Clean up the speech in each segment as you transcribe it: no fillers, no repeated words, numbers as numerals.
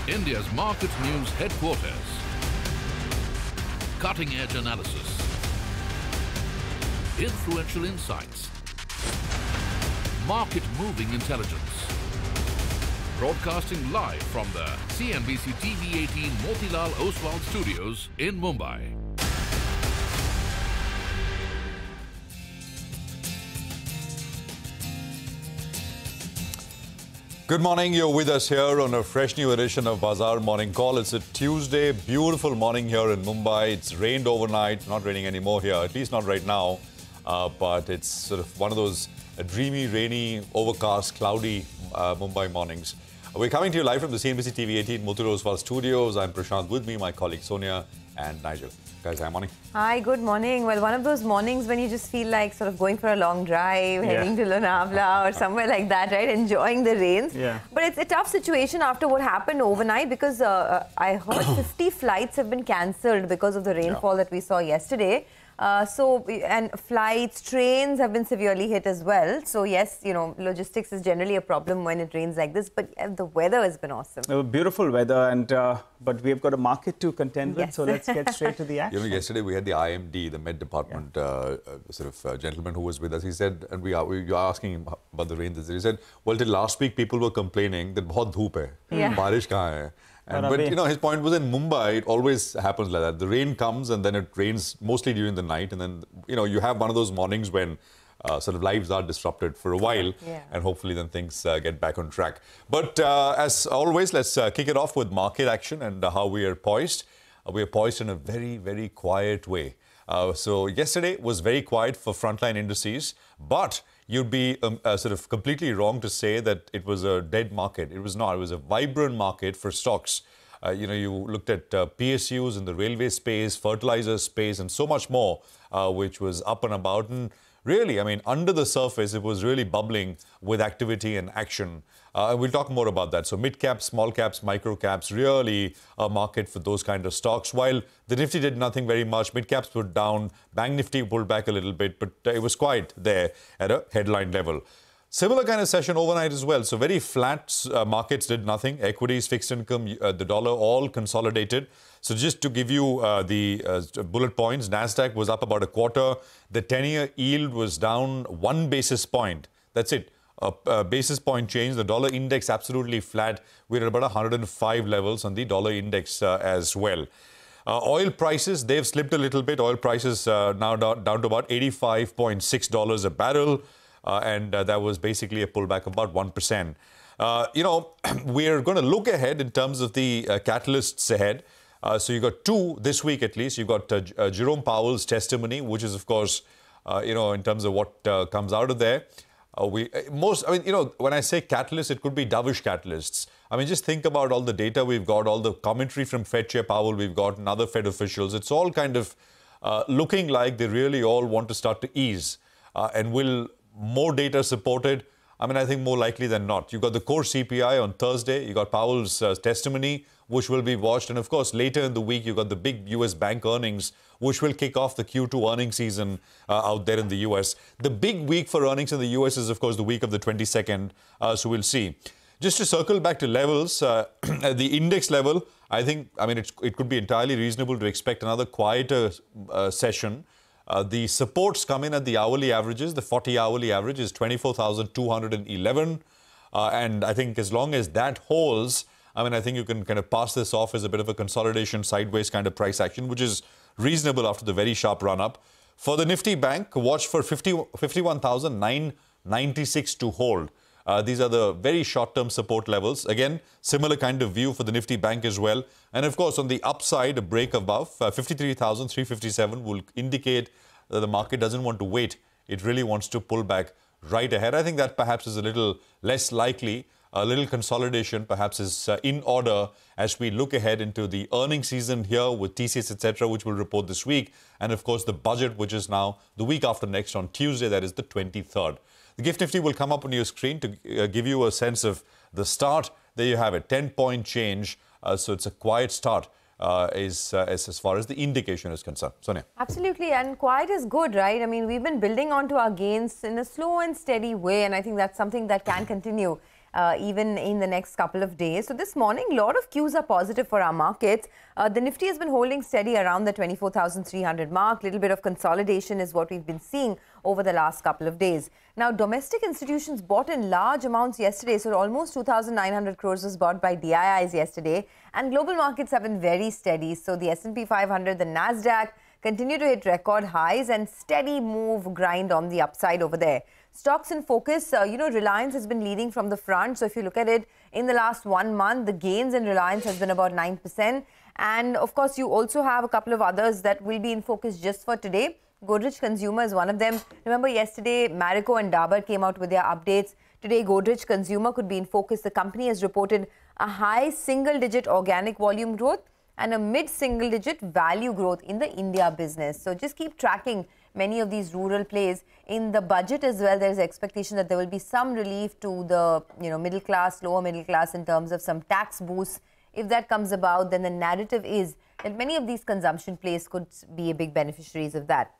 India's market news headquarters. Cutting-edge analysis. Influential insights. Market-moving intelligence. Broadcasting live from the CNBC TV 18 Motilal Oswal studios in Mumbai. Good morning. You're with us here on a fresh new edition of Bazaar Morning Call. It's a Tuesday, beautiful morning here in Mumbai. It's rained overnight, not raining anymore here, at least not right now. But it's sort of one of those dreamy, rainy, overcast, cloudy Mumbai mornings. We're coming to you live from the CNBC TV 18 Motilal Oswal studios. I'm Prashant, with me, my colleague Sonia and Nigel. Guys, hi, morning. Hi, good morning. Well, one of those mornings when you just feel like sort of going for a long drive, heading to Lonavala or somewhere like that, right? Enjoying the rains. Yeah. But it's a tough situation after what happened overnight because I heard 50 flights have been cancelled because of the rainfall that we saw yesterday. And flights, trains have been severely hit as well. So yes, you know, logistics is generally a problem when it rains like this, but the weather has been awesome. Beautiful weather, and but we've got a market to contend with, so let's get straight to the action. You know, yesterday we had the IMD, the Met Department gentleman who was with us. He said, and we are asking him about the rain. He said, well, till last week people were complaining that bahut dhoop hai, barish kahan hai. But, you know, his point was in Mumbai, it always happens like that. The rain comes and then it rains mostly during the night. And then, you know, you have one of those mornings when sort of lives are disrupted for a while. And hopefully then things get back on track. But as always, let's kick it off with market action and how we are poised. We are poised in a very, very quiet way. So yesterday was very quiet for frontline indices, but you'd be sort of completely wrong to say that it was a dead market. It was not. It was a vibrant market for stocks. You know, you looked at PSUs in the railway space, fertilizer space, and so much more, which was up and about. And really, I mean, under the surface, it was really bubbling with activity and action. And we'll talk more about that. So mid caps, small caps, micro caps, really a market for those kind of stocks. While the Nifty did nothing very much, mid caps were down, Bank Nifty pulled back a little bit, but it was quiet there at a headline level. Similar kind of session overnight as well. So very flat markets did nothing. Equities, fixed income, the dollar, all consolidated. So just to give you the bullet points, Nasdaq was up about a quarter. The 10-year yield was down 1 basis point. That's it. A basis point change. The dollar index absolutely flat. We're at about 105 levels on the dollar index as well. Oil prices, they've slipped a little bit. Oil prices now down to about $85.6 a barrel. And that was basically a pullback of about 1%. You know, we're going to look ahead in terms of the catalysts ahead. So you got two this week at least. You've got Jerome Powell's testimony, which is, of course, you know, in terms of what comes out of there. I mean, you know, when I say catalysts, it could be dovish catalysts. I mean, just think about all the data we've got, all the commentary from Fed Chair Powell we've got and other Fed officials. It's all kind of looking like they really all want to start to ease. And will more data supported? I mean, I think more likely than not. You've got the core CPI on Thursday. You got Powell's testimony, which will be watched. And of course, later in the week, you've got the big US bank earnings, which will kick off the Q2 earnings season out there in the US. The big week for earnings in the US is, of course, the week of the 22nd. So we'll see. Just to circle back to levels, at the index level, I mean, it could be entirely reasonable to expect another quieter session. The supports come in at the hourly averages. The 40-hourly average is 24,211. And I think as long as that holds, I mean, I think you can kind of pass this off as a bit of a consolidation sideways kind of price action, which is reasonable after the very sharp run-up. For the Nifty Bank, watch for 51,996 to hold. These are the very short-term support levels. Again, similar kind of view for the Nifty Bank as well. And of course, on the upside, a break above 53,357 will indicate that the market doesn't want to wait. It really wants to pull back right ahead. I think that perhaps is a little less likely. A little consolidation perhaps is in order as we look ahead into the earnings season here with TCS, etc., which will report this week. And of course, the budget, which is now the week after next on Tuesday, that is the 23rd. The Gift Nifty will come up on your screen to give you a sense of the start. There you have it, 10-point change. So it's a quiet start as far as the indication is concerned. Sonia. Absolutely, and quiet is good, right? I mean, we've been building onto our gains in a slow and steady way, and I think that's something that can continue. even in the next couple of days. So this morning, a lot of cues are positive for our markets. The Nifty has been holding steady around the 24,300 mark. Little bit of consolidation is what we've been seeing over the last couple of days. Now, domestic institutions bought in large amounts yesterday. So almost 2,900 crores was bought by DIIs yesterday. And global markets have been very steady. So the S&P 500, the Nasdaq continue to hit record highs and steady move grind on the upside over there. Stocks in focus, Reliance has been leading from the front. So if you look at it in the last 1 month, the gains in Reliance has been about 9%. And of course, you also have a couple of others that will be in focus just for today. Godrej Consumer is one of them. Remember yesterday, Marico and Dabur came out with their updates. Today, Godrej Consumer could be in focus. The company has reported a high single-digit organic volume growth and a mid-single-digit value growth in the India business. So just keep tracking many of these rural plays. In the budget as well, there's expectation that there will be some relief to the middle class, lower middle class in terms of some tax boosts. If that comes about, then the narrative is that many of these consumption plays could be a big beneficiaries of that.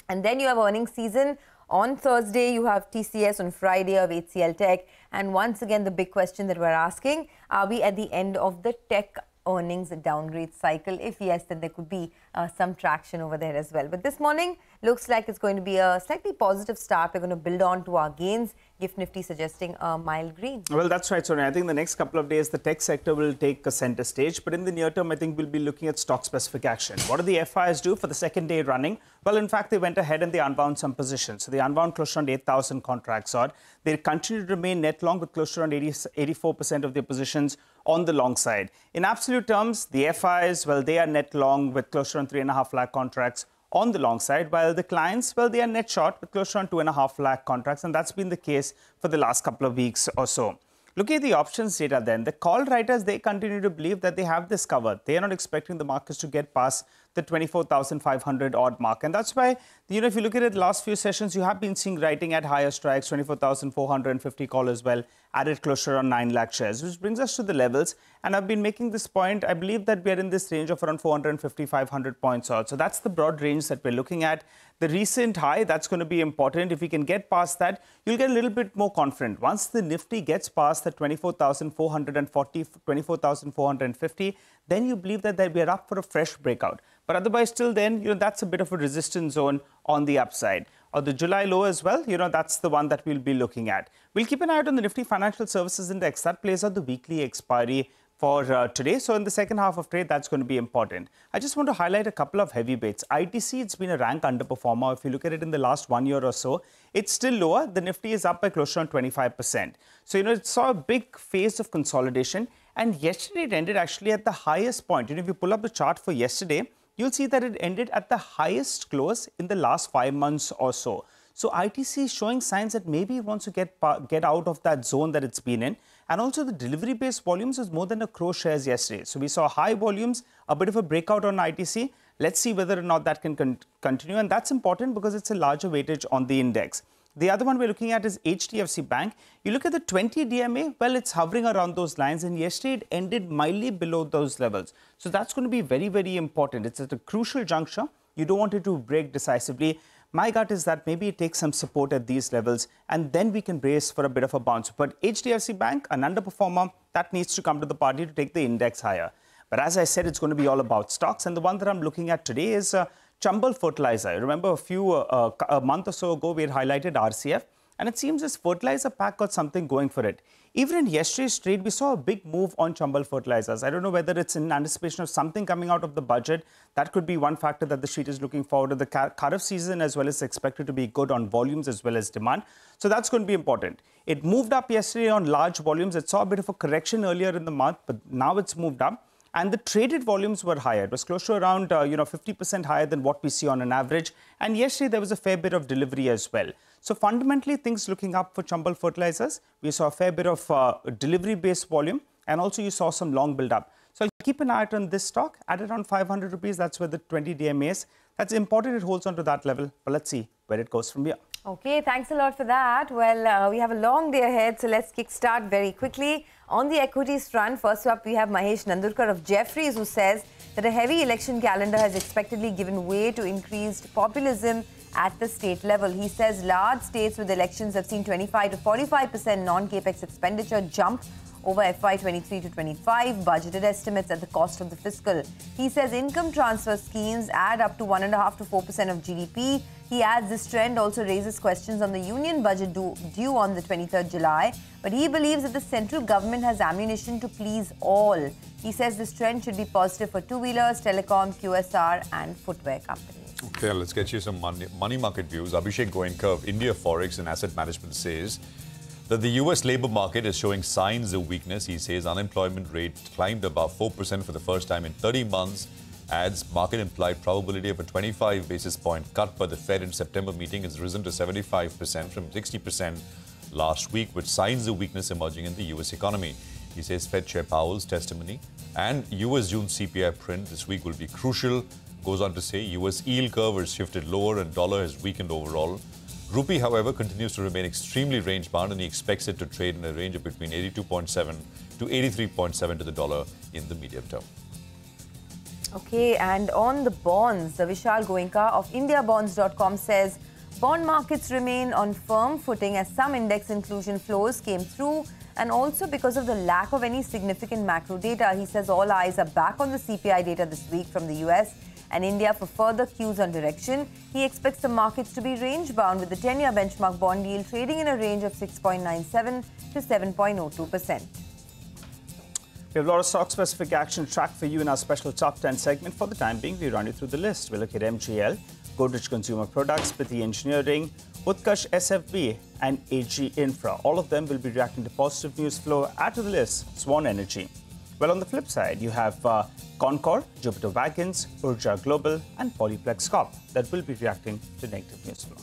And then you have earnings season. On Thursday, you have TCS. On Friday, you have HCL Tech. And once again, the big question that we're asking, are we at the end of the tech earnings downgrade cycle? If yes, then there could be some traction over there as well. But this morning looks like it's going to be a slightly positive start. We're going to build on to our gains. GIFT Nifty suggesting a mild green. Well, that's right, Sonia. I think the next couple of days, the tech sector will take a center stage. But in the near term, I think we'll be looking at stock-specific action. What did the FIs do for the second day running? Well, in fact, they went ahead and they unwound some positions. So they unwound close to around 8,000 contracts odd. They continue to remain net long with close to around 84% of their positions on the long side. In absolute terms, the FIs, well, they are net long with close to around 3.5 lakh contracts on the long side, while the clients, well, they are net short with close to around 2.5 lakh contracts, and that's been the case for the last couple of weeks or so. Looking at the options data then, the call writers, they continue to believe that they have this covered. They are not expecting the markets to get past the 24,500 odd mark. And that's why, if you look at it, the last few sessions, you have been seeing writing at higher strikes, 24,450 call as well, added close to around 9 lakh shares, which brings us to the levels. And I've been making this point, I believe that we are in this range of around 450, 500 points odd. So that's the broad range that we're looking at. The recent high, that's going to be important. If we can get past that, you'll get a little bit more confident. Once the Nifty gets past the 24,440, 24,450, then you believe that we are up for a fresh breakout. But otherwise, till then, that's a bit of a resistance zone on the upside. Or the July low as well, that's the one that we'll be looking at. We'll keep an eye out on the Nifty Financial Services Index. That plays out the weekly expiry for today. So in the second half of trade, that's going to be important. I just want to highlight a couple of heavyweights. ITC, it's been a rank underperformer. If you look at it in the last 1 year or so, it's still lower. The Nifty is up by close to around 25%. So, it saw a big phase of consolidation. And yesterday, it ended actually at the highest point. If you pull up the chart for yesterday, you'll see that it ended at the highest close in the last 5 months or so. So ITC is showing signs that maybe it wants to get out of that zone that it's been in. And also the delivery-based volumes was more than a crore shares yesterday. So we saw high volumes, a bit of a breakout on ITC. Let's see whether or not that can continue. And that's important because it's a larger weightage on the index. The other one we're looking at is HDFC Bank. You look at the 20 DMA, well, it's hovering around those lines. And yesterday, it ended mildly below those levels. So that's going to be very, very important. It's at a crucial juncture. You don't want it to break decisively. My gut is that maybe it takes some support at these levels, and then we can brace for a bit of a bounce. But HDFC Bank, an underperformer, that needs to come to the party to take the index higher. But as I said, it's going to be all about stocks. And the one that I'm looking at today is Chambal Fertilizer. Remember a month or so ago, we had highlighted RCF. And it seems this fertilizer pack got something going for it. Even in yesterday's trade, we saw a big move on Chambal Fertilizers. I don't know whether it's in anticipation of something coming out of the budget. That could be one factor that the street is looking forward to. The Kharif season as well is expected to be good on volumes as well as demand. So that's going to be important. It moved up yesterday on large volumes. It saw a bit of a correction earlier in the month, but now it's moved up. And the traded volumes were higher. It was close to around 50% higher than what we see on an average. And yesterday, there was a fair bit of delivery as well. So fundamentally, things looking up for Chambal Fertilizers. We saw a fair bit of delivery-based volume. And also, you saw some long build-up. So I'll keep an eye out on this stock at around 500 rupees. That's where the 20 DMA is. That's important. It holds on to that level. But let's see where it goes from here. Okay, thanks a lot for that. Well, we have a long day ahead, so let's kickstart very quickly. On the equities front, first up, we have Mahesh Nandurkar of Jefferies, who says that a heavy election calendar has expectedly given way to increased populism at the state level. He says large states with elections have seen 25 to 45% non-capex expenditure jump over FY23 to 25 budgeted estimates at the cost of the fiscal. He says income transfer schemes add up to 1.5 to 4% of GDP. He adds this trend also raises questions on the union budget due on the 23rd July. But he believes that the central government has ammunition to please all. He says this trend should be positive for two-wheelers, telecom, QSR and footwear companies. Okay, let's get you some money market views. Abhishek Goenka of India Forex and Asset Management says that the US labor market is showing signs of weakness. He says unemployment rate climbed above 4% for the first time in 30 months. Adds market implied probability of a 25 basis point cut by the Fed in September meeting has risen to 75% from 60% last week, with signs of weakness emerging in the US economy. He says Fed Chair Powell's testimony and US June CPI print this week will be crucial. Goes on to say US yield curve has shifted lower and dollar has weakened overall. Rupee, however, continues to remain extremely range-bound and he expects it to trade in a range of between 82.7 to 83.7 to the dollar in the medium term. Okay, and on the bonds, Vishal Goenka of IndiaBonds.com says bond markets remain on firm footing as some index inclusion flows came through and also because of the lack of any significant macro data. He says all eyes are back on the CPI data this week from the US and India for further cues on direction. He expects the markets to be range-bound with the 10-year benchmark bond yield trading in a range of 6.97 to 7.02%. We have a lot of stock-specific action tracked for you in our special Top 10 segment. For the time being, we run you through the list. We look at MGL, Godrej Consumer Products, Pitti Engineering, Utkarsh SFB and AG Infra. All of them will be reacting to positive news flow. Add to the list, Swan Energy. Well, on the flip side, you have Concor, Jupiter Wagons, Urja Global and Polyplex Corp that will be reacting to negative news flow.